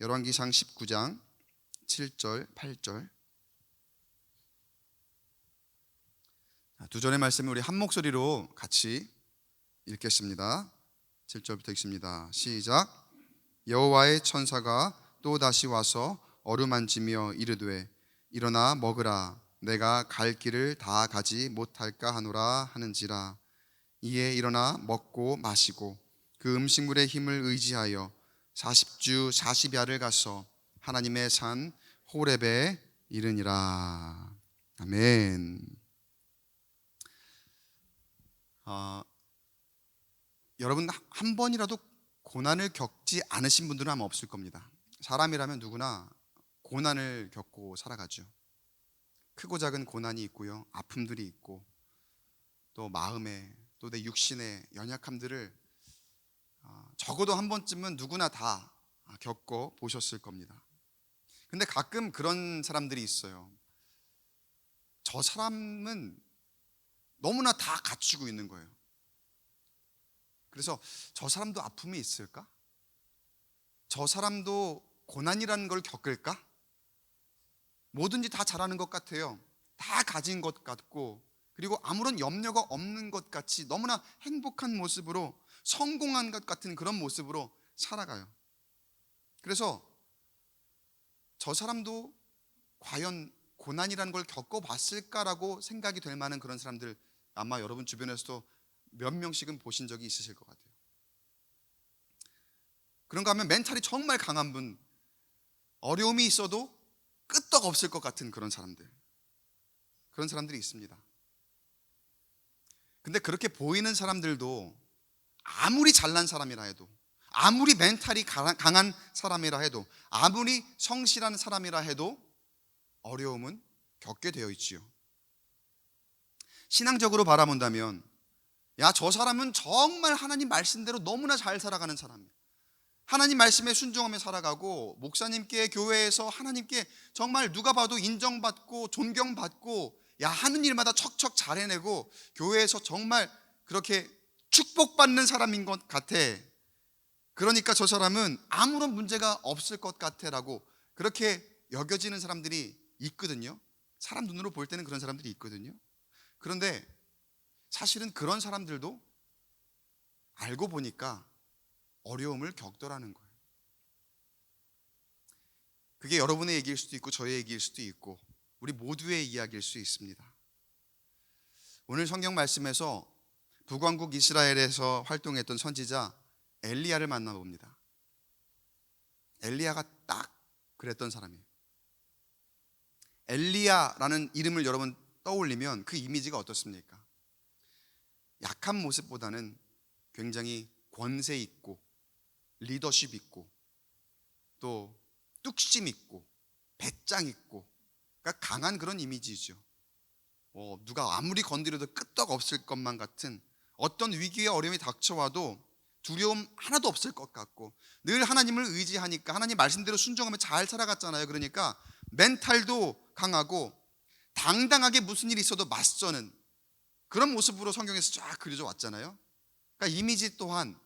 열왕기상 19장 7절 8절. 두 절의 말씀을 우리 한 목소리로 같이 읽겠습니다. 7절부터 읽습니다. 시작. 여호와의 천사가 또 다시 와서 어루만지며 이르되 일어나 먹으라. 내가 갈 길을 다 가지 못할까 하노라 하는지라. 이에 일어나 먹고 마시고 그 음식물의 힘을 의지하여 40주 40야를 가서 하나님의 산 호렙에 이르니라. 아멘. 여러분 한 번이라도 고난을 겪지 않으신 분들은 아마 없을 겁니다. 사람이라면 누구나 고난을 겪고 살아가죠. 크고 작은 고난이 있고요, 아픔들이 있고, 또 마음에 또 내 육신의 연약함들을 적어도 한 번쯤은 누구나 다 겪어 보셨을 겁니다. 근데 가끔 그런 사람들이 있어요. 저 사람은 너무나 다 갖추고 있는 거예요. 그래서 저 사람도 아픔이 있을까? 저 사람도 고난이라는 걸 겪을까? 뭐든지 다 잘하는 것 같아요. 다 가진 것 같고, 그리고 아무런 염려가 없는 것 같이 너무나 행복한 모습으로, 성공한 것 같은 그런 모습으로 살아가요. 그래서 저 사람도 과연 고난이라는 걸 겪어봤을까라고 생각이 될 만한 그런 사람들 아마 여러분 주변에서도 몇 명씩은 보신 적이 있으실 것 같아요. 그런가 하면 멘탈이 정말 강한 분, 어려움이 있어도 끄떡없을 것 같은 그런 사람들이 있습니다. 근데 그렇게 보이는 사람들도 아무리 잘난 사람이라 해도, 아무리 멘탈이 강한 사람이라 해도, 아무리 성실한 사람이라 해도 어려움은 겪게 되어 있지요. 신앙적으로 바라본다면, 야, 저 사람은 정말 하나님 말씀대로 너무나 잘 살아가는 사람이야. 하나님 말씀에 순종하며 살아가고, 목사님께 교회에서 하나님께 정말 누가 봐도 인정받고 존경받고, 야, 하는 일마다 척척 잘 해내고, 교회에서 정말 그렇게 축복받는 사람인 것 같아. 그러니까 저 사람은 아무런 문제가 없을 것 같아 라고 그렇게 여겨지는 사람들이 있거든요. 사람 눈으로 볼 때는 그런 사람들이 있거든요. 그런데 사실은 그런 사람들도 알고 보니까 어려움을 겪더라는 거예요. 그게 여러분의 얘기일 수도 있고 저의 얘기일 수도 있고 우리 모두의 이야기일 수 있습니다. 오늘 성경 말씀에서 북왕국 이스라엘에서 활동했던 선지자 엘리야를 만나봅니다. 엘리야가 딱 그랬던 사람이에요. 엘리야라는 이름을 여러분 떠올리면 그 이미지가 어떻습니까? 약한 모습보다는 굉장히 권세 있고 리더십 있고 또 뚝심 있고 배짱 있고, 그러니까 강한 그런 이미지죠. 누가 아무리 건드려도 끄떡없을 것만 같은, 어떤 위기와 어려움이 닥쳐와도 두려움 하나도 없을 것 같고, 늘 하나님을 의지하니까 하나님 말씀대로 순종하며 잘 살아갔잖아요. 그러니까 멘탈도 강하고 당당하게 무슨 일이 있어도 맞서는 그런 모습으로 성경에서 쫙 그려져 왔잖아요. 그러니까 이미지 또한,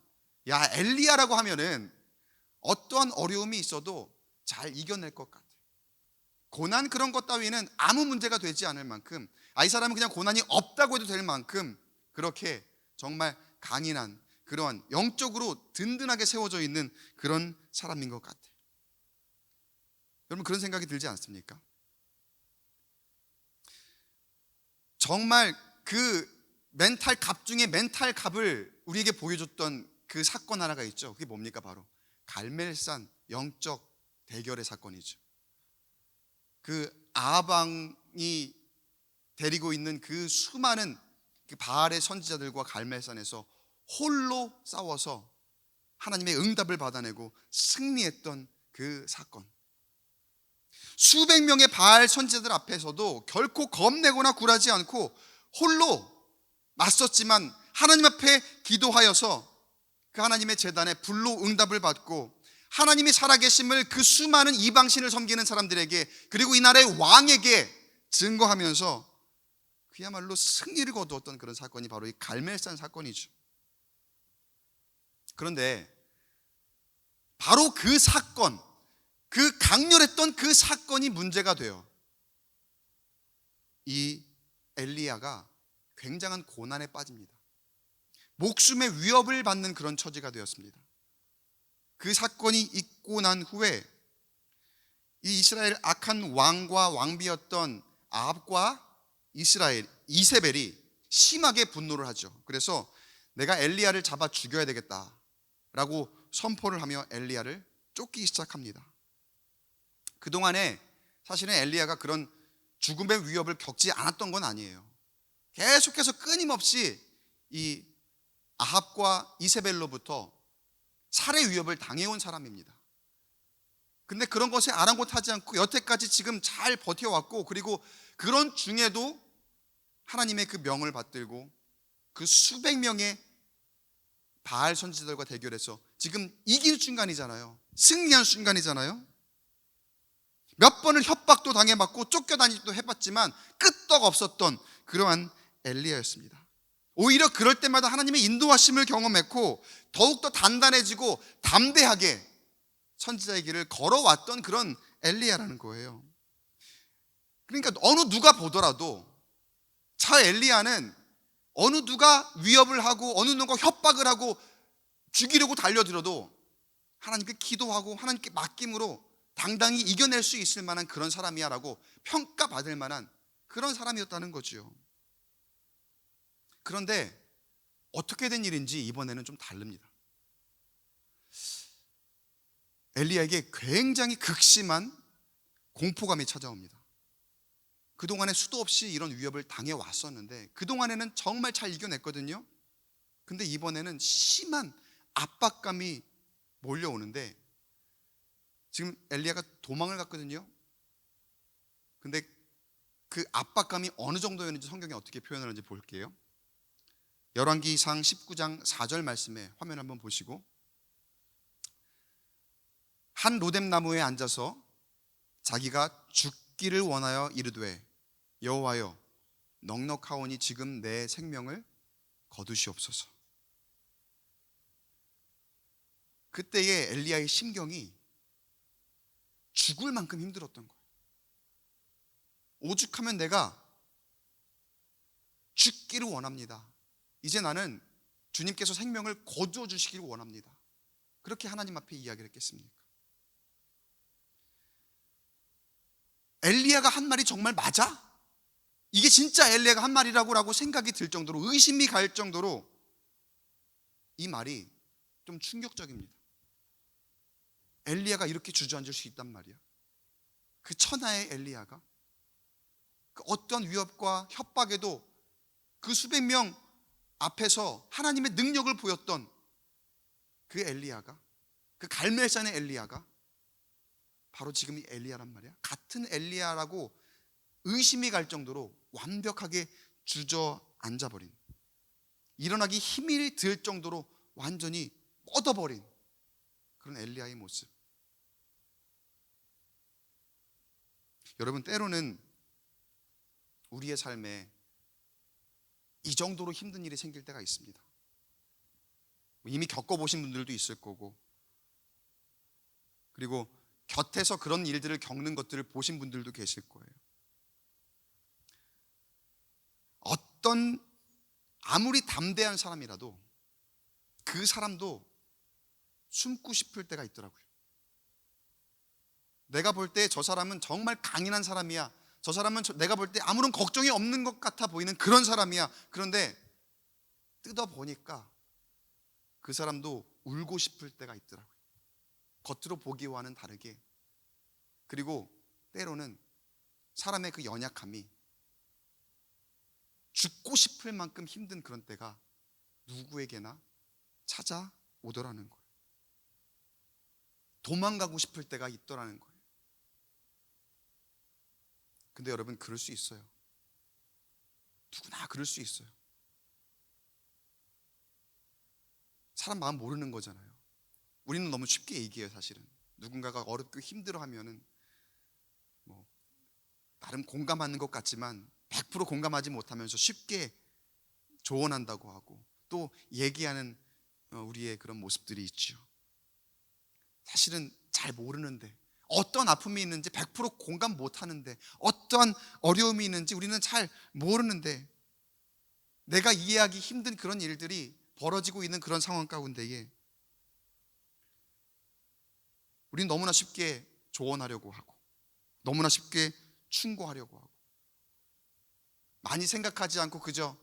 야, 엘리야라고 하면은 어떠한 어려움이 있어도 잘 이겨낼 것 같아요. 고난 그런 것 따위는 아무 문제가 되지 않을 만큼, 이 사람은 그냥 고난이 없다고 해도 될 만큼 그렇게 정말 강인한, 그러한 영적으로 든든하게 세워져 있는 그런 사람인 것 같아요. 여러분 그런 생각이 들지 않습니까? 정말 그 멘탈 갑 중에 멘탈 갑을 우리에게 보여줬던 그 사건 하나가 있죠. 그게 뭡니까? 바로 갈멜산 영적 대결의 사건이죠. 그 아방이 데리고 있는 그 수많은 그 바알의 선지자들과 갈멜산에서 홀로 싸워서 하나님의 응답을 받아내고 승리했던 그 사건. 수백 명의 바알 선지자들 앞에서도 결코 겁내거나 굴하지 않고 홀로 맞섰지만 하나님 앞에 기도하여서 그 하나님의 제단에 불로 응답을 받고, 하나님이 살아계심을 그 수많은 이방신을 섬기는 사람들에게, 그리고 이 나라의 왕에게 증거하면서 그야말로 승리를 거두었던 그런 사건이 바로 이 갈멜산 사건이죠. 그런데 바로 그 사건, 그 강렬했던 그 사건이 문제가 돼요. 이 엘리야가 굉장한 고난에 빠집니다. 목숨의 위협을 받는 그런 처지가 되었습니다. 그 사건이 있고 난 후에 이 이스라엘 악한 왕과 왕비였던 아합과 이세벨이 심하게 분노를 하죠. 그래서 내가 엘리야를 잡아 죽여야 되겠다라고 선포를 하며 엘리야를 쫓기 시작합니다. 그동안에 사실은 엘리야가 그런 죽음의 위협을 겪지 않았던 건 아니에요. 계속해서 끊임없이 이 아합과 이세벨로부터 살해 위협을 당해온 사람입니다. 근데 그런 것에 아랑곳하지 않고 여태까지 지금 잘 버텨왔고, 그리고 그런 중에도 하나님의 그 명을 받들고 그 수백 명의 바알 선지자들과 대결해서 지금 이긴 순간이잖아요. 승리한 순간이잖아요. 몇 번을 협박도 당해봤고 쫓겨다니기도 해봤지만 끄떡 없었던 그러한 엘리야였습니다. 오히려 그럴 때마다 하나님의 인도하심을 경험했고 더욱더 단단해지고 담대하게 선지자의 길을 걸어왔던 그런 엘리야라는 거예요. 그러니까 어느 누가 보더라도 저 엘리야는 어느 누가 위협을 하고 어느 누가 협박을 하고 죽이려고 달려들어도 하나님께 기도하고 하나님께 맡김으로 당당히 이겨낼 수 있을 만한 그런 사람이야 라고 평가받을 만한 그런 사람이었다는 거죠. 그런데 어떻게 된 일인지 이번에는 좀 다릅니다. 엘리야에게 굉장히 극심한 공포감이 찾아옵니다. 그동안에 수도 없이 이런 위협을 당해왔었는데 그동안에는 정말 잘 이겨냈거든요. 근데 이번에는 심한 압박감이 몰려오는데 지금 엘리야가 도망을 갔거든요. 근데 그 압박감이 어느 정도였는지 성경이 어떻게 표현하는지 볼게요. 열왕기상 19장 4절 말씀에 화면 한번 보시고, 한 로뎀나무에 앉아서 자기가 죽기를 원하여 이르되 여호와여 넉넉하오니 지금 내 생명을 거두시옵소서. 그때의 엘리야의 심경이 죽을 만큼 힘들었던 거예요. 오죽하면 내가 죽기를 원합니다. 이제 나는 주님께서 생명을 거두어 주시기를 원합니다. 그렇게 하나님 앞에 이야기를 했겠습니까? 엘리야가 한 말이 정말 맞아? 이게 진짜 엘리야가 한 말이라고 생각이 들 정도로, 의심이 갈 정도로 이 말이 좀 충격적입니다. 엘리야가 이렇게 주저앉을 수 있단 말이야. 그 천하의 엘리야가 그 어떤 위협과 협박에도 그 수백 명 앞에서 하나님의 능력을 보였던 그 엘리야가, 그 갈멜산의 엘리야가 바로 지금 이 엘리야란 말이야. 같은 엘리야라고 의심이 갈 정도로 완벽하게 주저앉아버린, 일어나기 힘이 들 정도로 완전히 뻗어버린 그런 엘리야의 모습. 여러분, 때로는 우리의 삶에 이 정도로 힘든 일이 생길 때가 있습니다. 이미 겪어보신 분들도 있을 거고, 그리고 곁에서 그런 일들을 겪는 것들을 보신 분들도 계실 거예요. 어떤 아무리 담대한 사람이라도 그 사람도 숨고 싶을 때가 있더라고요. 내가 볼 때 저 사람은 정말 강인한 사람이야, 저 사람은 내가 볼 때 아무런 걱정이 없는 것 같아 보이는 그런 사람이야. 그런데 뜯어보니까 그 사람도 울고 싶을 때가 있더라고요. 겉으로 보기와는 다르게. 그리고 때로는 사람의 그 연약함이 죽고 싶을 만큼 힘든 그런 때가 누구에게나 찾아오더라는 거예요. 도망가고 싶을 때가 있더라는 거예요. 근데 여러분, 그럴 수 있어요. 누구나 그럴 수 있어요. 사람 마음 모르는 거잖아요. 우리는 너무 쉽게 얘기해요. 사실은 누군가가 어렵고 힘들어하면은 나름 공감하는 것 같지만 100% 공감하지 못하면서 쉽게 조언한다고 하고 또 얘기하는 우리의 그런 모습들이 있죠. 사실은 잘 모르는데 어떤 아픔이 있는지 100% 공감 못 하는데, 어떠한 어려움이 있는지 우리는 잘 모르는데, 내가 이해하기 힘든 그런 일들이 벌어지고 있는 그런 상황 가운데에 우리는 너무나 쉽게 조언하려고 하고, 너무나 쉽게 충고하려고 하고, 많이 생각하지 않고 그저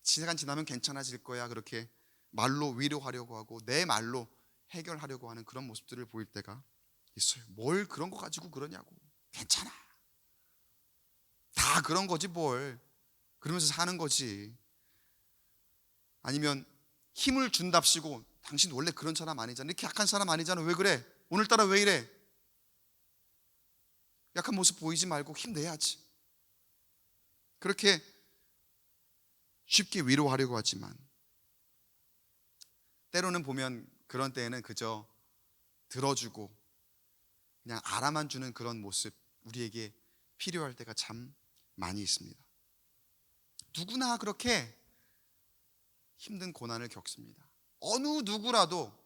시간 지나면 괜찮아질 거야, 그렇게 말로 위로하려고 하고 내 말로 해결하려고 하는 그런 모습들을 보일 때가 있어요. 뭘 그런 거 가지고 그러냐고, 괜찮아, 다 그런 거지 뭘, 그러면서 사는 거지. 아니면 힘을 준답시고 당신 원래 그런 사람 아니잖아, 이렇게 약한 사람 아니잖아, 왜 그래, 오늘따라 왜 이래, 약한 모습 보이지 말고 힘내야지, 그렇게 쉽게 위로하려고 하지만, 때로는 보면 그런 때에는 그저 들어주고 그냥 알아만 주는 그런 모습, 우리에게 필요할 때가 참 많이 있습니다. 누구나 그렇게 힘든 고난을 겪습니다. 어느 누구라도,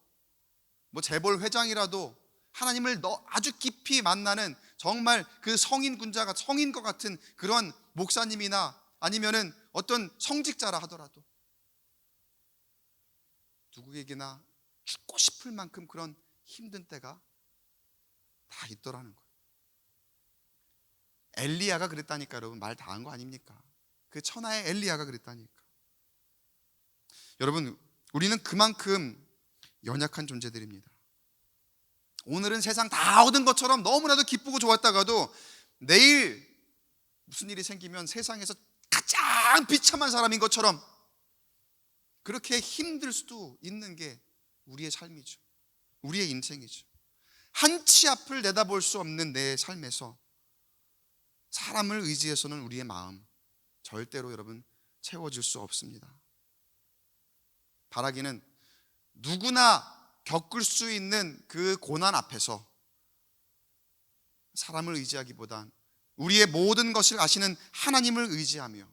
뭐 재벌 회장이라도 하나님을 아주 깊이 만나는 정말 그 성인군자가, 성인과 같은 그런 목사님이나 아니면은 어떤 성직자라 하더라도 누구에게나 죽고 싶을 만큼 그런 힘든 때가 다 있더라는 거예요. 엘리야가 그랬다니까, 여러분. 말 다 한 거 아닙니까? 그 천하의 엘리야가 그랬다니까. 여러분, 우리는 그만큼 연약한 존재들입니다. 오늘은 세상 다 얻은 것처럼 너무나도 기쁘고 좋았다가도 내일 무슨 일이 생기면 세상에서 가장 비참한 사람인 것처럼 그렇게 힘들 수도 있는 게 우리의 삶이죠. 우리의 인생이죠. 한치 앞을 내다볼 수 없는 내 삶에서 사람을 의지해서는 우리의 마음 절대로 여러분 채워질 수 없습니다. 바라기는 누구나 겪을 수 있는 그 고난 앞에서 사람을 의지하기보단 우리의 모든 것을 아시는 하나님을 의지하며,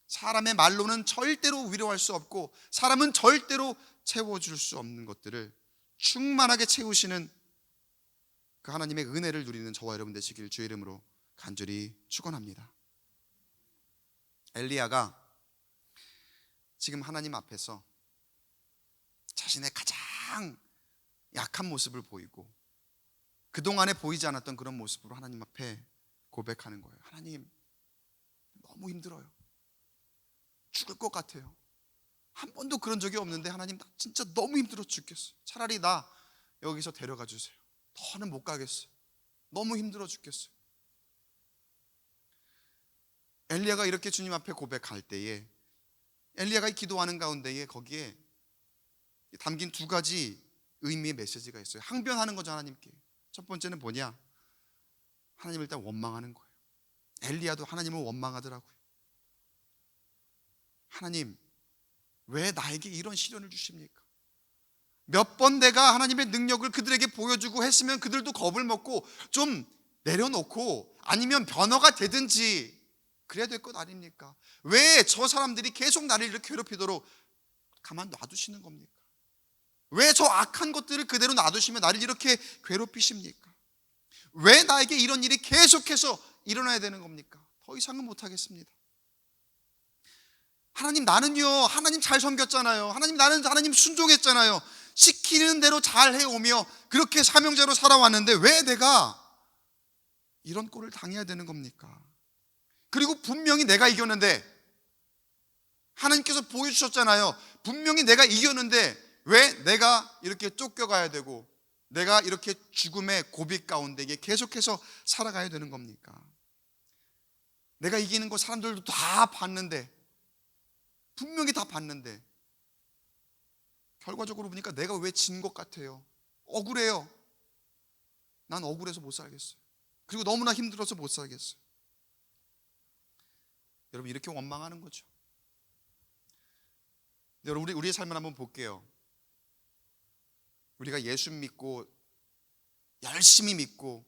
사람의 말로는 절대로 위로할 수 없고 사람은 절대로 채워줄 수 없는 것들을 충만하게 채우시는 그 하나님의 은혜를 누리는 저와 여러분 되시길 주의 이름으로 간절히 축원합니다. 엘리야가 지금 하나님 앞에서 자신의 가장 약한 모습을 보이고 그동안에 보이지 않았던 그런 모습으로 하나님 앞에 고백하는 거예요. 하나님, 너무 힘들어요. 죽을 것 같아요. 한 번도 그런 적이 없는데 하나님, 나 진짜 너무 힘들어 죽겠어요. 차라리 나 여기서 데려가 주세요. 더는 못 가겠어요. 너무 힘들어 죽겠어요. 엘리야가 이렇게 주님 앞에 고백할 때에, 엘리야가 기도하는 가운데에 거기에 담긴 두 가지 의미의 메시지가 있어요. 항변하는 거죠, 하나님께. 첫 번째는 뭐냐? 하나님을 일단 원망하는 거예요. 엘리야도 하나님을 원망하더라고요. 하나님, 왜 나에게 이런 시련을 주십니까? 몇 번 내가 하나님의 능력을 그들에게 보여주고 했으면 그들도 겁을 먹고 좀 내려놓고 아니면 변화가 되든지 그래야 될 것 아닙니까? 왜 저 사람들이 계속 나를 이렇게 괴롭히도록 가만 놔두시는 겁니까? 왜 저 악한 것들을 그대로 놔두시면 나를 이렇게 괴롭히십니까? 왜 나에게 이런 일이 계속해서 일어나야 되는 겁니까? 더 이상은 못하겠습니다. 하나님, 나는요, 하나님 잘 섬겼잖아요. 나는 하나님 순종했잖아요. 시키는 대로 잘 해오며 그렇게 사명자로 살아왔는데 왜 내가 이런 꼴을 당해야 되는 겁니까? 그리고 분명히 내가 이겼는데, 하나님께서 보여주셨잖아요. 분명히 내가 이겼는데 왜 내가 이렇게 쫓겨가야 되고 내가 이렇게 죽음의 고비 가운데 계속해서 살아가야 되는 겁니까? 내가 이기는 거 사람들도 다 봤는데, 분명히 다 봤는데 결과적으로 보니까 내가 왜 진 것 같아요. 억울해요. 난 억울해서 못 살겠어요. 그리고 너무나 힘들어서 못 살겠어요. 여러분, 이렇게 원망하는 거죠. 여러분, 우리의 삶을 한번 볼게요. 우리가 예수 믿고 열심히 믿고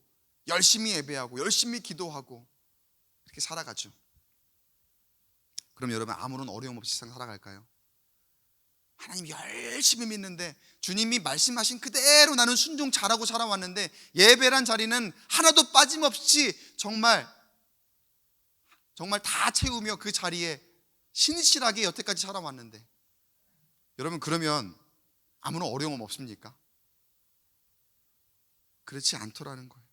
열심히 예배하고 열심히 기도하고 이렇게 살아가죠. 그럼 여러분, 아무런 어려움 없이 세상 살아갈까요? 하나님 열심히 믿는데 주님이 말씀하신 그대로 나는 순종 잘하고 살아왔는데 예배란 자리는 하나도 빠짐없이 정말 다 채우며 그 자리에 신실하게 여태까지 살아왔는데, 여러분 그러면 아무런 어려움 없습니까? 그렇지 않더라는 거예요.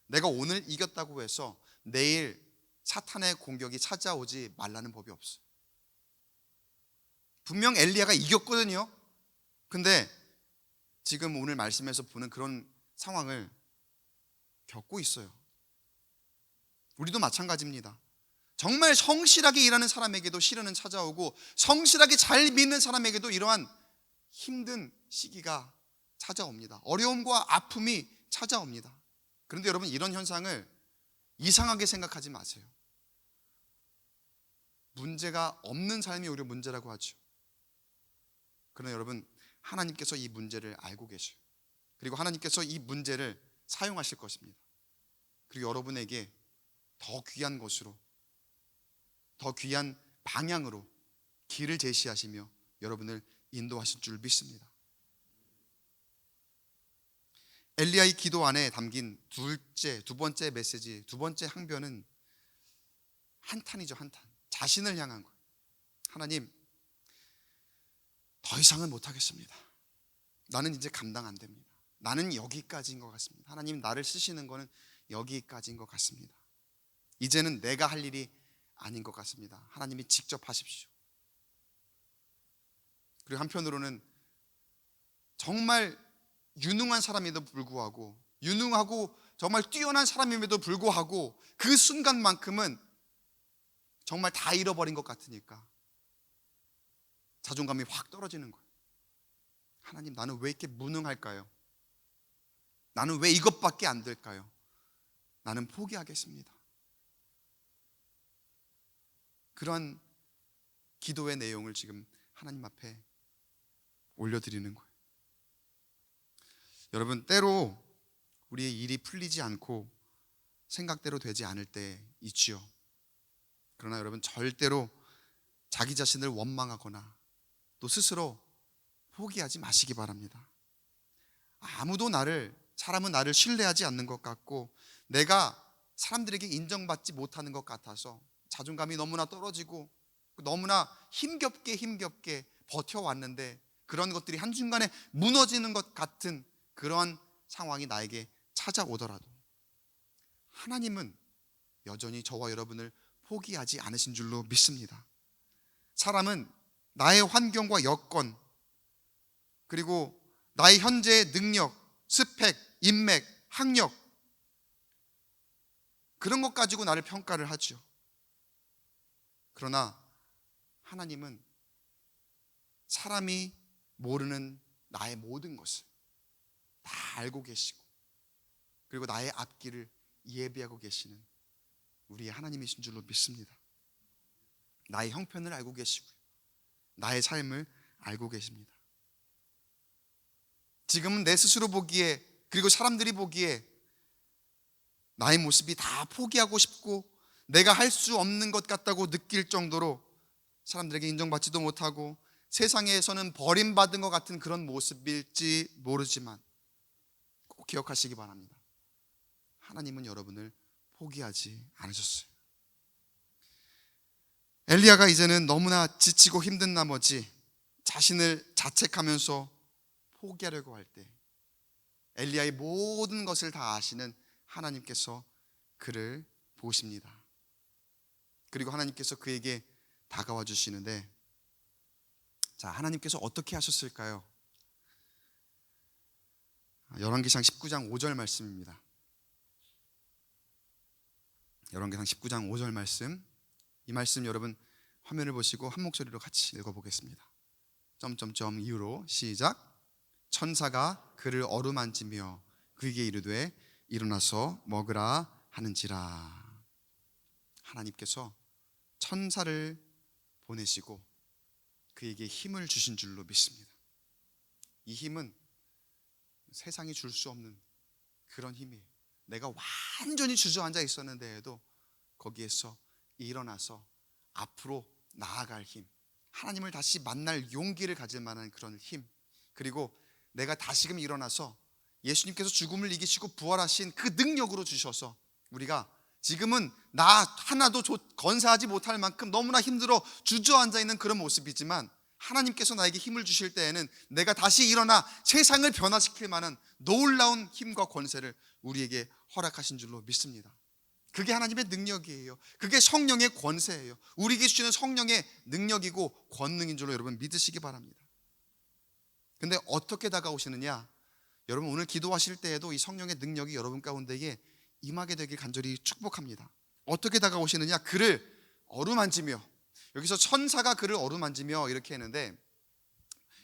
내가 오늘 이겼다고 해서 내일 사탄의 공격이 찾아오지 말라는 법이 없어요. 분명 엘리야가 이겼거든요. 근데 지금 오늘 말씀에서 보는 그런 상황을 겪고 있어요. 우리도 마찬가지입니다. 정말 성실하게 일하는 사람에게도 시련은 찾아오고 성실하게 잘 믿는 사람에게도 이러한 힘든 시기가 찾아옵니다. 어려움과 아픔이 찾아옵니다. 그런데 여러분, 이런 현상을 이상하게 생각하지 마세요. 문제가 없는 삶이 오히려 문제라고 하죠. 그러나 여러분, 하나님께서 이 문제를 알고 계셔요. 그리고 하나님께서 이 문제를 사용하실 것입니다. 그리고 여러분에게 더 귀한 것으로, 더 귀한 방향으로 길을 제시하시며 여러분을 인도하실 줄 믿습니다. 엘리야의 기도 안에 담긴 두 번째 메시지, 두 번째 항변은 한탄이죠. 한탄. 자신을 향한 거예요. 하나님, 더 이상은 못하겠습니다. 나는 이제 감당 안 됩니다. 나는 여기까지인 것 같습니다. 하나님, 나를 쓰시는 거는 여기까지인 것 같습니다. 이제는 내가 할 일이 아닌 것 같습니다. 하나님이 직접 하십시오. 그리고 한편으로는 정말 유능한 사람임에도 불구하고, 유능하고 정말 뛰어난 사람임에도 불구하고 그 순간만큼은 정말 다 잃어버린 것 같으니까 자존감이 확 떨어지는 거예요. 하나님, 나는 왜 이렇게 무능할까요? 나는 왜 이것밖에 안 될까요? 나는 포기하겠습니다. 그러한 기도의 내용을 지금 하나님 앞에 올려드리는 거예요. 여러분, 때로 우리의 일이 풀리지 않고 생각대로 되지 않을 때 있지요. 그러나 여러분, 절대로 자기 자신을 원망하거나 또 스스로 포기하지 마시기 바랍니다. 사람은 나를 신뢰하지 않는 것 같고 내가 사람들에게 인정받지 못하는 것 같아서 자존감이 너무나 떨어지고 너무나 힘겹게 버텨왔는데 그런 것들이 한순간에 무너지는 것 같은 그러한 상황이 나에게 찾아오더라도 하나님은 여전히 저와 여러분을 포기하지 않으신 줄로 믿습니다. 사람은 나의 환경과 여건, 그리고 나의 현재의 능력, 스펙, 인맥, 학력, 그런 것 가지고 나를 평가를 하죠. 그러나 하나님은 사람이 모르는 나의 모든 것을 다 알고 계시고, 그리고 나의 앞길을 예비하고 계시는 우리의 하나님이신 줄로 믿습니다. 나의 형편을 알고 계시고요, 나의 삶을 알고 계십니다. 지금은 내 스스로 보기에, 그리고 사람들이 보기에 나의 모습이 다 포기하고 싶고 내가 할 수 없는 것 같다고 느낄 정도로 사람들에게 인정받지도 못하고 세상에서는 버림받은 것 같은 그런 모습일지 모르지만 꼭 기억하시기 바랍니다. 하나님은 여러분을 포기하지 않으셨어요. 엘리야가 이제는 너무나 지치고 힘든 나머지 자신을 자책하면서 포기하려고 할 때 엘리야의 모든 것을 다 아시는 하나님께서 그를 보십니다. 그리고 하나님께서 그에게 다가와 주시는데, 자, 하나님께서 어떻게 하셨을까요? 열왕기상 19장 5절 말씀입니다. 열왕기상 19장 5절 말씀, 이 말씀 여러분 화면을 보시고 한 목소리로 같이 읽어보겠습니다. 점점점 이후로 시작. 천사가 그를 어루만지며 그에게 이르되 일어나서 먹으라 하는지라. 하나님께서 천사를 보내시고 그에게 힘을 주신 줄로 믿습니다. 이 힘은 세상이 줄 수 없는 그런 힘이에요. 내가 완전히 주저앉아 있었는데도 거기에서 일어나서 앞으로 나아갈 힘, 하나님을 다시 만날 용기를 가질 만한 그런 힘, 그리고 내가 다시금 일어나서 예수님께서 죽음을 이기시고 부활하신 그 능력으로 주셔서 우리가 지금은 나 하나도 건사하지 못할 만큼 너무나 힘들어 주저앉아 있는 그런 모습이지만, 하나님께서 나에게 힘을 주실 때에는 내가 다시 일어나 세상을 변화시킬 만한 놀라운 힘과 권세를 우리에게 허락하신 줄로 믿습니다. 그게 하나님의 능력이에요. 그게 성령의 권세예요. 우리에게 주시는 성령의 능력이고 권능인 줄로 여러분 믿으시기 바랍니다. 근데 어떻게 다가오시느냐? 여러분 오늘 기도하실 때에도 이 성령의 능력이 여러분 가운데에 임하게 되길 간절히 축복합니다. 어떻게 다가오시느냐? 그를 어루만지며, 여기서 천사가 그를 어루만지며 이렇게 했는데,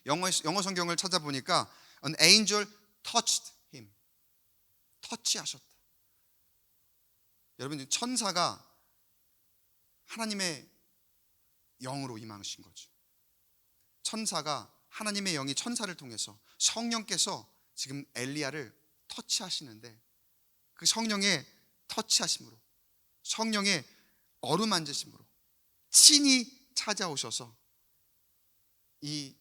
영어 성경을 찾아보니까 An angel touched him. 터치하셨다. 여러분, 천사가 하나님의 영으로 임하신 거죠. 천사가, 하나님의 영이 천사를 통해서, 성령께서 지금 엘리야를 터치하시는데, 그 성령의 터치하심으로, 성령의 어루만지심으로 친히 찾아오셔서 이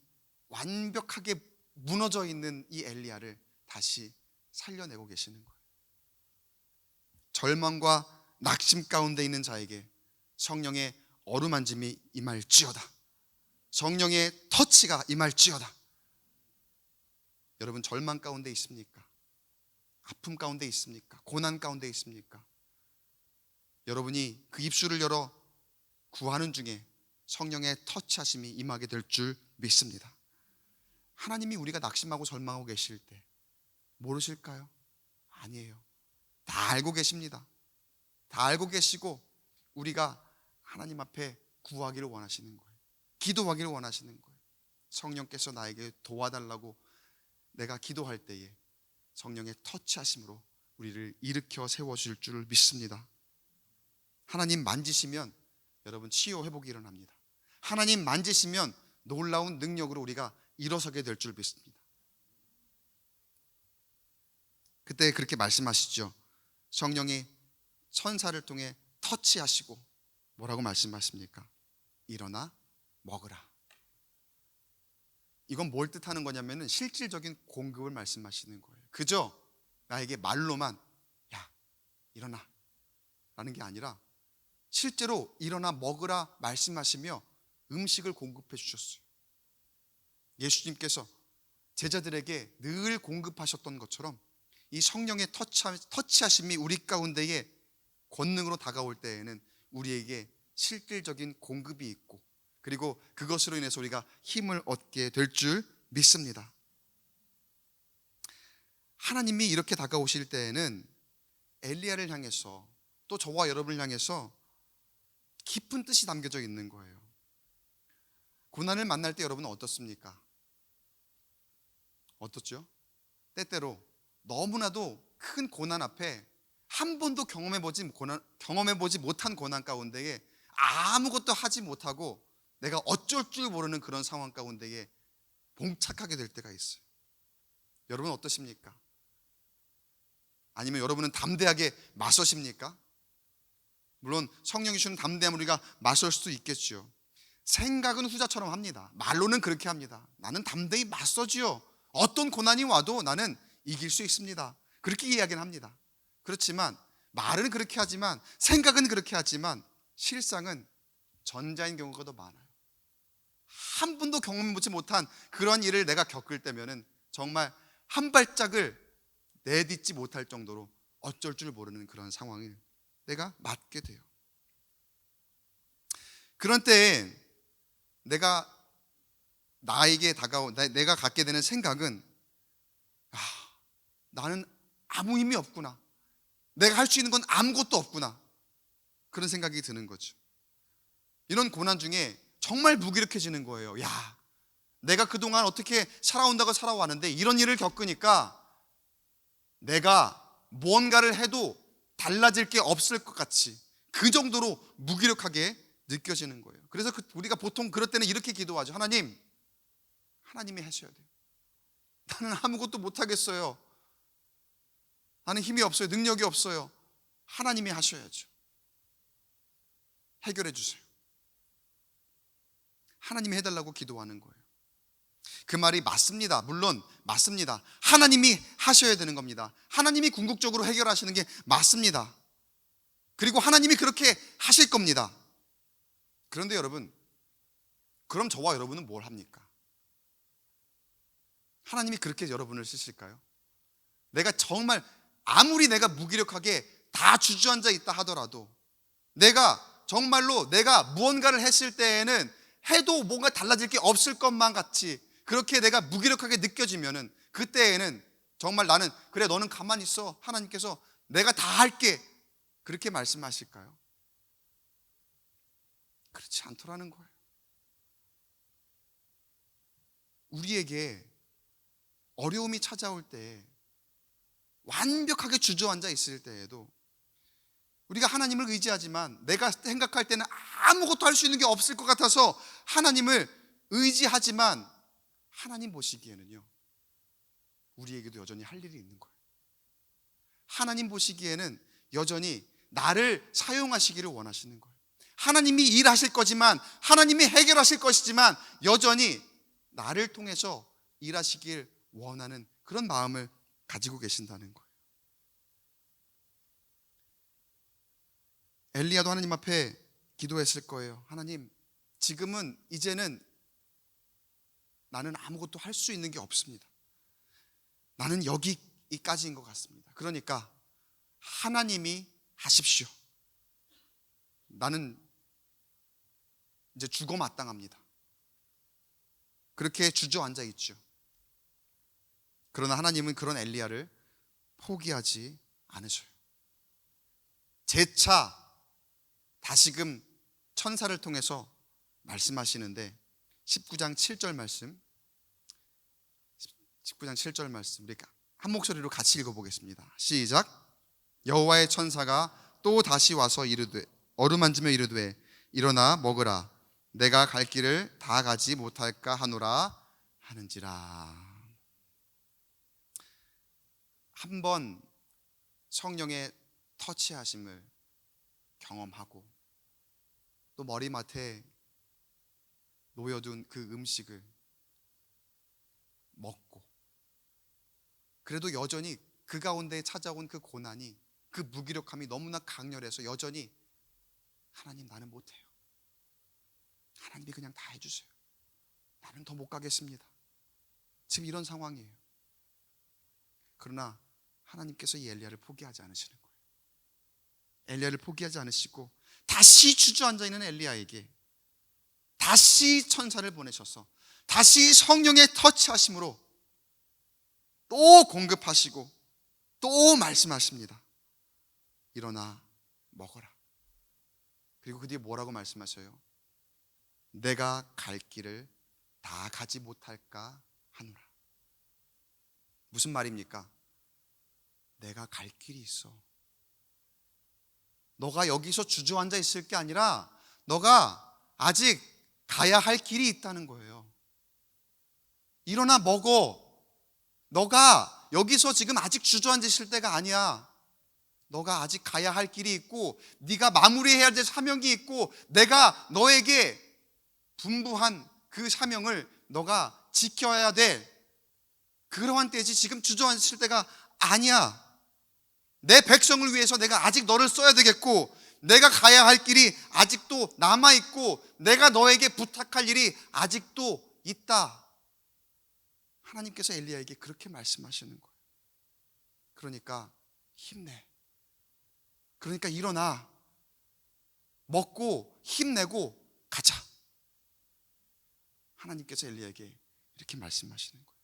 완벽하게 무너져 있는 이 엘리야를 다시 살려내고 계시는 거예요. 절망과 낙심 가운데 있는 자에게 성령의 어루만짐이 임할지어다. 성령의 터치가 임할지어다. 여러분 절망 가운데 있습니까? 아픔 가운데 있습니까? 고난 가운데 있습니까? 여러분이 그 입술을 열어 구하는 중에 성령의 터치하심이 임하게 될 줄 믿습니다. 하나님이 우리가 낙심하고 절망하고 계실 때 모르실까요? 아니에요. 다 알고 계십니다. 다 알고 계시고 우리가 하나님 앞에 구하기를 원하시는 거예요. 기도하기를 원하시는 거예요. 성령께서 나에게 도와달라고 내가 기도할 때에 성령의 터치하심으로 우리를 일으켜 세워줄 줄 믿습니다. 하나님 만지시면 여러분 치유 회복이 일어납니다. 하나님 만지시면 놀라운 능력으로 우리가 일어서게 될 줄 믿습니다. 그때 그렇게 말씀하시죠. 성령이 천사를 통해 터치하시고 뭐라고 말씀하십니까? 일어나 먹으라. 이건 뭘 뜻하는 거냐면은 실질적인 공급을 말씀하시는 거예요. 그저 나에게 말로만 야 일어나 라는 게 아니라 실제로 일어나 먹으라 말씀하시며 음식을 공급해 주셨어요. 예수님께서 제자들에게 늘 공급하셨던 것처럼 이 성령의 터치하심이 우리 가운데에 권능으로 다가올 때에는 우리에게 실질적인 공급이 있고, 그리고 그것으로 인해서 우리가 힘을 얻게 될 줄 믿습니다. 하나님이 이렇게 다가오실 때에는 엘리야를 향해서, 또 저와 여러분을 향해서 깊은 뜻이 담겨져 있는 거예요. 고난을 만날 때 여러분은 어떻습니까? 어떻죠? 때때로 너무나도 큰 고난 앞에 한 번도 경험해보지 못한 고난 가운데에 아무것도 하지 못하고 내가 어쩔 줄 모르는 그런 상황 가운데에 봉착하게 될 때가 있어요. 여러분 어떠십니까? 아니면 여러분은 담대하게 맞서십니까? 물론 성령이 주는 담대함을 우리가 맞설 수도 있겠죠. 생각은 후자처럼 합니다. 말로는 그렇게 합니다. 나는 담대히 맞서지요. 어떤 고난이 와도 나는 이길 수 있습니다. 그렇게 이야기는 합니다. 그렇지만 말은 그렇게 하지만, 생각은 그렇게 하지만 실상은 전자인 경우가 더 많아요. 한 번도 경험해보지 못한 그런 일을 내가 겪을 때면은 정말 한 발짝을 내딛지 못할 정도로 어쩔 줄 모르는 그런 상황을 내가 맞게 돼요. 그런 때에 내가 갖게 되는 생각은 나는 아무 힘이 없구나. 내가 할 수 있는 건 아무것도 없구나. 그런 생각이 드는 거죠. 이런 고난 중에 정말 무기력해지는 거예요. 야, 내가 그동안 어떻게 살아온다고 살아왔는데 이런 일을 겪으니까 내가 뭔가를 해도 달라질 게 없을 것 같이 그 정도로 무기력하게 느껴지는 거예요. 그래서 우리가 보통 그럴 때는 이렇게 기도하죠. 하나님이 하셔야 돼요. 나는 아무것도 못하겠어요. 나는 힘이 없어요. 능력이 없어요. 하나님이 하셔야죠. 해결해 주세요. 하나님이 해달라고 기도하는 거예요. 그 말이 맞습니다. 물론 맞습니다. 하나님이 하셔야 되는 겁니다. 하나님이 궁극적으로 해결하시는 게 맞습니다. 그리고 하나님이 그렇게 하실 겁니다. 그런데 여러분, 그럼 저와 여러분은 뭘 합니까? 하나님이 그렇게 여러분을 쓰실까요? 내가 정말 아무리 내가 무기력하게 다 주저앉아 있다 하더라도, 내가 정말로 내가 무언가를 했을 때에는 해도 뭔가 달라질 게 없을 것만 같이 그렇게 내가 무기력하게 느껴지면은, 그때에는 정말 나는 그래 너는 가만히 있어, 하나님께서 내가 다 할게, 그렇게 말씀하실까요? 그렇지 않더라는 거예요. 우리에게 어려움이 찾아올 때, 완벽하게 주저앉아 있을 때에도 우리가 하나님을 의지하지만 내가 생각할 때는 아무것도 할 수 있는 게 없을 것 같아서 하나님을 의지하지만, 하나님 보시기에는요, 우리에게도 여전히 할 일이 있는 거예요. 하나님 보시기에는 여전히 나를 사용하시기를 원하시는 거예요. 하나님이 일하실 거지만, 하나님이 해결하실 것이지만 여전히 나를 통해서 일하시길 원하는 그런 마음을 가지고 계신다는 거예요. 엘리야도 하나님 앞에 기도했을 거예요. 하나님, 지금은 이제는 나는 아무것도 할 수 있는 게 없습니다. 나는 여기까지인 것 같습니다. 그러니까 하나님이 하십시오. 나는 이제 죽어 마땅합니다. 그렇게 주저앉아 있죠. 그러나 하나님은 그런 엘리야를 포기하지 않으셔요. 재차 다시금 천사를 통해서 말씀하시는데, 19장 7절 말씀, 19장 7절 말씀 우리 한 목소리로 같이 읽어보겠습니다. 시작. 여호와의 천사가 또 다시 와서 이르되, 어루만지며 이르되 일어나 먹으라, 내가 갈 길을 다 가지 못할까 하노라 하는지라. 한번 성령의 터치하심을 경험하고, 또 머리맡에 놓여둔 그 음식을 먹고, 그래도 여전히 그 가운데 찾아온 그 고난이, 그 무기력함이 너무나 강렬해서 여전히 하나님 나는 못해요, 하나님이 그냥 다 해주세요, 나는 더 못 가겠습니다, 지금 이런 상황이에요. 그러나 하나님께서 이 엘리야를 포기하지 않으시는 거예요. 엘리야를 포기하지 않으시고 다시 주저앉아 있는 엘리야에게 다시 천사를 보내셔서 다시 성령의 터치하심으로 또 공급하시고 또 말씀하십니다. 일어나 먹어라. 그리고 그 뒤에 뭐라고 말씀하셔요? 내가 갈 길을 다 가지 못할까 하노라. 무슨 말입니까? 내가 갈 길이 있어. 너가 여기서 주저앉아 있을 게 아니라 너가 아직 가야 할 길이 있다는 거예요. 일어나 먹어. 너가 여기서 지금 아직 주저앉아 있을 때가 아니야. 너가 아직 가야 할 길이 있고, 네가 마무리해야 될 사명이 있고, 내가 너에게 분부한 그 사명을 너가 지켜야 될 그러한 때지, 지금 주저앉을 때가 아니야. 내 백성을 위해서 내가 아직 너를 써야 되겠고, 내가 가야 할 길이 아직도 남아있고, 내가 너에게 부탁할 일이 아직도 있다. 하나님께서 엘리야에게 그렇게 말씀하시는 거예요. 그러니까 힘내. 그러니까 일어나 먹고 힘내고 가자. 하나님께서 엘리야에게 이렇게 말씀하시는 거예요.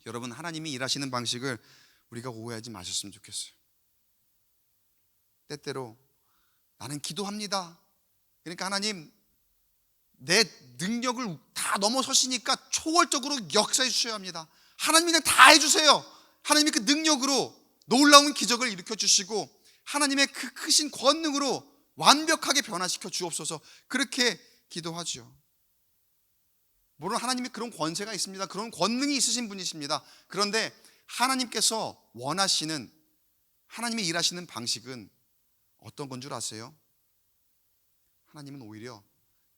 여러분, 하나님이 일하시는 방식을 우리가 오해하지 마셨으면 좋겠어요. 때때로 나는 기도합니다. 그러니까 하나님 내 능력을 다 넘어서시니까 초월적으로 역사해 주셔야 합니다. 하나님이 그냥 다 해주세요. 하나님이 그 능력으로 놀라운 기적을 일으켜 주시고, 하나님의 그 크신 권능으로 완벽하게 변화시켜 주옵소서. 그렇게 기도하죠. 물론 하나님이 그런 권세가 있습니다. 그런 권능이 있으신 분이십니다. 그런데 하나님께서 원하시는, 하나님이 일하시는 방식은 어떤 건 줄 아세요? 하나님은 오히려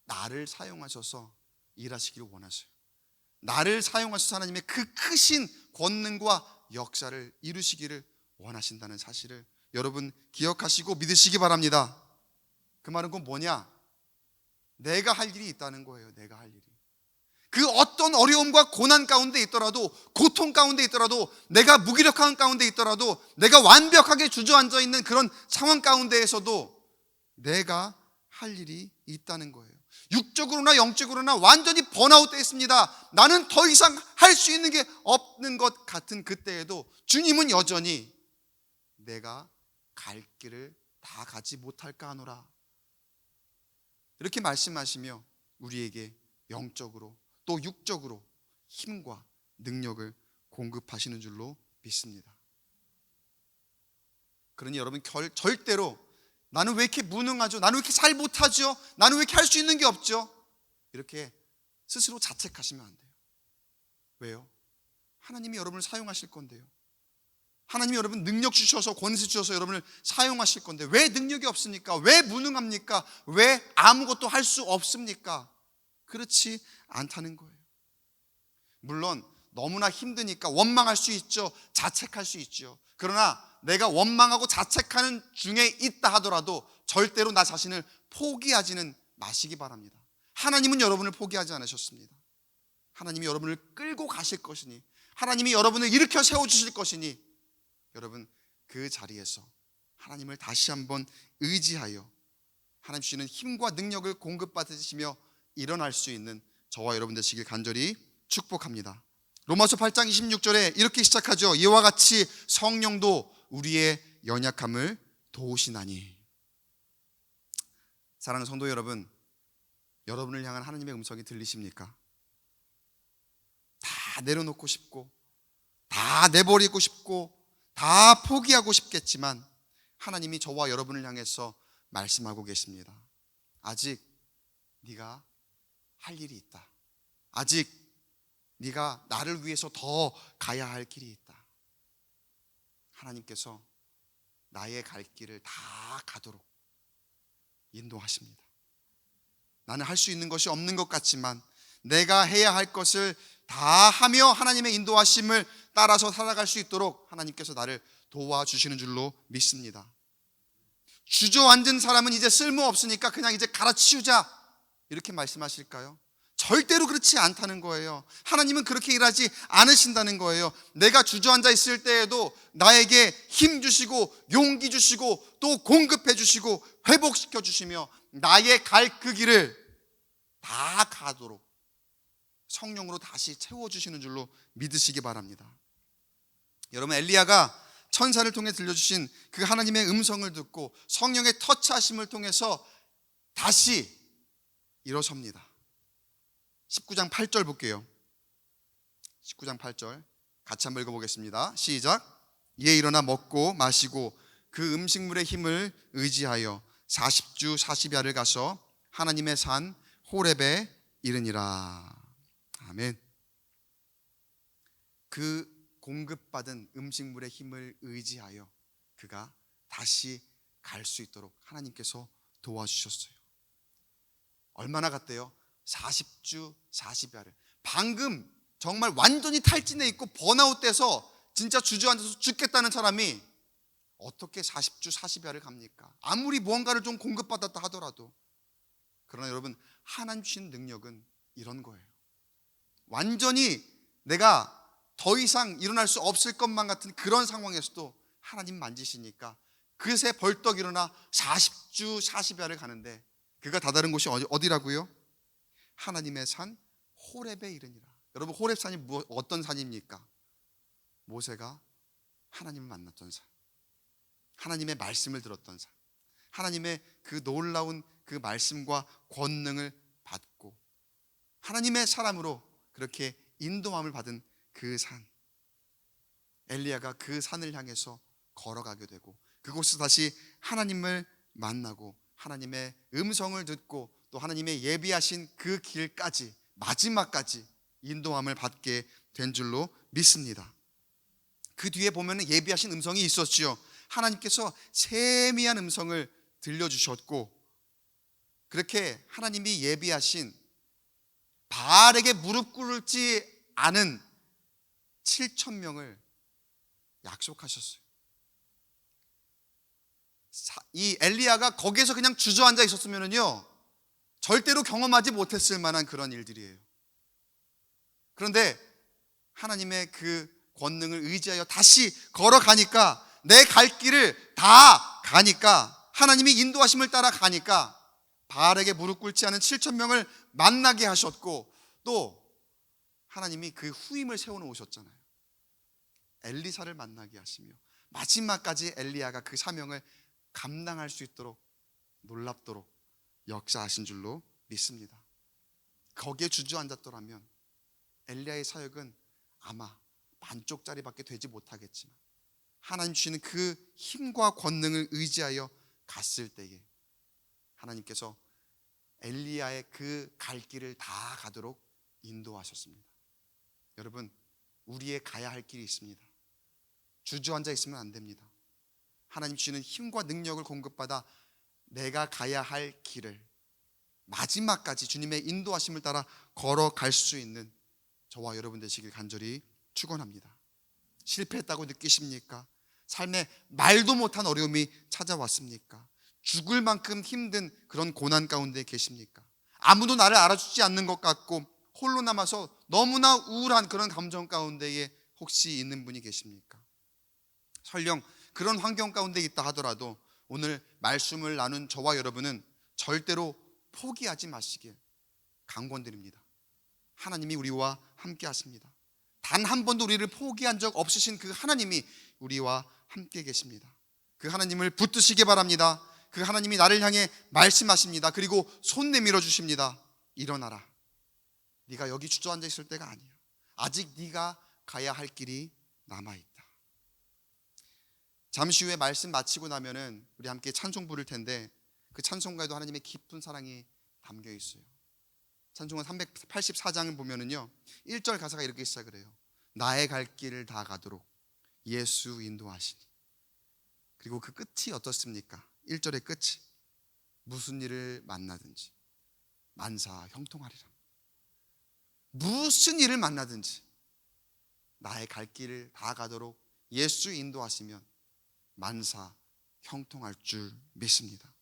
나를 사용하셔서 일하시기를 원하세요. 나를 사용하셔서 하나님의 그 크신 권능과 역사를 이루시기를 원하신다는 사실을 여러분 기억하시고 믿으시기 바랍니다. 그 말은 그 뭐냐? 내가 할 일이 있다는 거예요. 내가 할 일이. 그 어떤 어려움과 고난 가운데 있더라도, 고통 가운데 있더라도, 내가 무기력한 가운데 있더라도, 내가 완벽하게 주저앉아 있는 그런 상황 가운데에서도 내가 할 일이 있다는 거예요. 육적으로나 영적으로나 완전히 번아웃되어 있습니다. 나는 더 이상 할 수 있는 게 없는 것 같은 그때에도 주님은 여전히 내가 갈 길을 다 가지 못할까 하노라, 이렇게 말씀하시며 우리에게 영적으로 또 육적으로 힘과 능력을 공급하시는 줄로 믿습니다. 그러니 여러분 절대로 나는 왜 이렇게 무능하죠? 나는 왜 이렇게 잘 못하죠? 나는 왜 이렇게 할 수 있는 게 없죠? 이렇게 스스로 자책하시면 안 돼요. 왜요? 하나님이 여러분을 사용하실 건데요. 하나님이 여러분 능력 주셔서, 권세 주셔서 여러분을 사용하실 건데 왜 능력이 없습니까? 왜 무능합니까? 왜 아무것도 할 수 없습니까? 그렇지 않다는 거예요. 물론 너무나 힘드니까 원망할 수 있죠. 자책할 수 있죠. 그러나 내가 원망하고 자책하는 중에 있다 하더라도 절대로 나 자신을 포기하지는 마시기 바랍니다. 하나님은 여러분을 포기하지 않으셨습니다. 하나님이 여러분을 끌고 가실 것이니, 하나님이 여러분을 일으켜 세워주실 것이니, 여러분 그 자리에서 하나님을 다시 한번 의지하여 하나님 주시는 힘과 능력을 공급받으시며 일어날 수 있는 저와 여러분 되시길 간절히 축복합니다. 로마서 8장 26절에 이렇게 시작하죠. 이와 같이 성령도 우리의 연약함을 도우시나니. 사랑하는 성도 여러분, 여러분을 향한 하나님의 음성이 들리십니까? 다 내려놓고 싶고, 다 내버리고 싶고, 다 포기하고 싶겠지만 하나님이 저와 여러분을 향해서 말씀하고 계십니다. 아직 네가 할 일이 있다. 아직 네가 나를 위해서 더 가야 할 길이 있다. 하나님께서 나의 갈 길을 다 가도록 인도하십니다. 나는 할 수 있는 것이 없는 것 같지만 내가 해야 할 것을 다 하며 하나님의 인도하심을 따라서 살아갈 수 있도록 하나님께서 나를 도와주시는 줄로 믿습니다. 주저앉은 사람은 이제 쓸모없으니까 그냥 이제 갈아치우자, 이렇게 말씀하실까요? 절대로 그렇지 않다는 거예요. 하나님은 그렇게 일하지 않으신다는 거예요. 내가 주저앉아 있을 때에도 나에게 힘 주시고 용기 주시고 또 공급해 주시고 회복시켜 주시며 나의 갈 그 길을 다 가도록 성령으로 다시 채워주시는 줄로 믿으시기 바랍니다. 여러분, 엘리야가 천사를 통해 들려주신 그 하나님의 음성을 듣고 성령의 터치하심을 통해서 다시 일어섭니다. 19장 8절 볼게요. 19장 8절 같이 한번 읽어보겠습니다. 시작. 이에 일어나 먹고 마시고 그 음식물의 힘을 의지하여 40주 40야를 가서 하나님의 산 호렙에 이르니라. 아멘. 그 공급받은 음식물의 힘을 의지하여 그가 다시 갈 수 있도록 하나님께서 도와주셨어요. 얼마나 갔대요? 40주 40야를. 방금 정말 완전히 탈진해 있고 번아웃 돼서 진짜 주저앉아서 죽겠다는 사람이 어떻게 40주 40야를 갑니까? 아무리 무언가를 좀 공급받았다 하더라도. 그러나 여러분, 하나님 주신 능력은 이런 거예요. 완전히 내가 더 이상 일어날 수 없을 것만 같은 그런 상황에서도 하나님 만지시니까 그새 벌떡 일어나 40주 40야를 가는데, 그가 다다른 곳이 어디라고요? 하나님의 산 호렙에 이르니라. 여러분, 호렙산이 어떤 산입니까? 모세가 하나님을 만났던 산, 하나님의 말씀을 들었던 산, 하나님의 그 놀라운 그 말씀과 권능을 받고 하나님의 사람으로 그렇게 인도함을 받은 그 산. 엘리야가 그 산을 향해서 걸어가게 되고 그곳에서 다시 하나님을 만나고 하나님의 음성을 듣고 또 하나님의 예비하신 그 길까지, 마지막까지 인도함을 받게 된 줄로 믿습니다. 그 뒤에 보면 예비하신 음성이 있었지요. 하나님께서 세미한 음성을 들려주셨고 그렇게 하나님이 예비하신 바알에게 무릎 꿇지 않은 7,000명을 약속하셨어요. 이 엘리야가 거기에서 그냥 주저앉아 있었으면요 절대로 경험하지 못했을 만한 그런 일들이에요. 그런데 하나님의 그 권능을 의지하여 다시 걸어가니까, 내 갈 길을 다 가니까, 하나님이 인도하심을 따라 가니까 바알에게 무릎 꿇지 않은 7,000명을 만나게 하셨고, 또 하나님이 그 후임을 세워놓으셨잖아요. 엘리사를 만나게 하시며 마지막까지 엘리야가 그 사명을 감당할 수 있도록 놀랍도록 역사하신 줄로 믿습니다. 거기에 주저앉았더라면 엘리야의 사역은 아마 반쪽짜리밖에 되지 못하겠지만, 하나님 주시는 그 힘과 권능을 의지하여 갔을 때에 하나님께서 엘리야의 그 갈 길을 다 가도록 인도하셨습니다. 여러분, 우리의 가야 할 길이 있습니다. 주저앉아 있으면 안 됩니다. 하나님 주시는 힘과 능력을 공급받아 내가 가야 할 길을 마지막까지 주님의 인도하심을 따라 걸어갈 수 있는 저와 여러분 되시길 간절히 축원합니다. 실패했다고 느끼십니까? 삶에 말도 못한 어려움이 찾아왔습니까? 죽을 만큼 힘든 그런 고난 가운데 계십니까? 아무도 나를 알아주지 않는 것 같고 홀로 남아서 너무나 우울한 그런 감정 가운데에 혹시 있는 분이 계십니까? 설령 그런 환경 가운데 있다 하더라도 오늘 말씀을 나눈 저와 여러분은 절대로 포기하지 마시길 강권드립니다. 하나님이 우리와 함께 하십니다. 단 한 번도 우리를 포기한 적 없으신 그 하나님이 우리와 함께 계십니다. 그 하나님을 붙드시기 바랍니다. 그 하나님이 나를 향해 말씀하십니다. 그리고 손 내밀어 주십니다. 일어나라. 네가 여기 주저앉아 있을 때가 아니야. 아직 네가 가야 할 길이 남아있다. 잠시 후에 말씀 마치고 나면은 우리 함께 찬송 부를 텐데, 그 찬송가에도 하나님의 깊은 사랑이 담겨 있어요. 찬송가 384장을 보면은요 1절 가사가 이렇게 시작을 해요. 나의 갈 길을 다 가도록 예수 인도하시니. 그리고 그 끝이 어떻습니까? 1절의 끝이 무슨 일을 만나든지 만사 형통하리라. 무슨 일을 만나든지 나의 갈 길을 다 가도록 예수 인도하시면 만사 형통할 줄 믿습니다.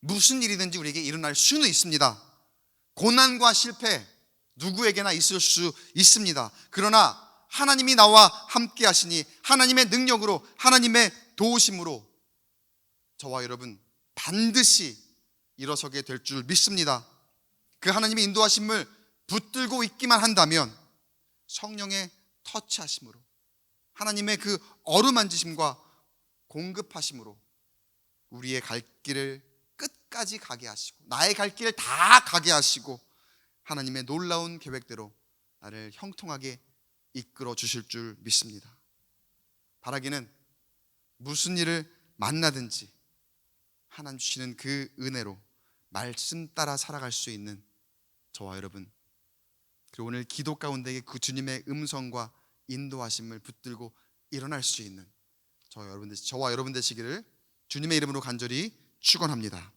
무슨 일이든지 우리에게 일어날 수는 있습니다. 고난과 실패 누구에게나 있을 수 있습니다. 그러나 하나님이 나와 함께 하시니 하나님의 능력으로, 하나님의 도우심으로 저와 여러분 반드시 일어서게 될 줄 믿습니다. 그 하나님의 인도하심을 붙들고 있기만 한다면 성령의 터치하심으로, 하나님의 그 어루만지심과 공급하심으로 우리의 갈 길을 끝까지 가게 하시고, 나의 갈 길을 다 가게 하시고, 하나님의 놀라운 계획대로 나를 형통하게 이끌어 주실 줄 믿습니다. 바라기는 무슨 일을 만나든지 하나님 주시는 그 은혜로 말씀 따라 살아갈 수 있는 저와 여러분, 그리고 오늘 기도 가운데에 그 주님의 음성과 인도하심을 붙들고 일어날 수 있는 저와 여러분 되시기를 주님의 이름으로 간절히 축원합니다.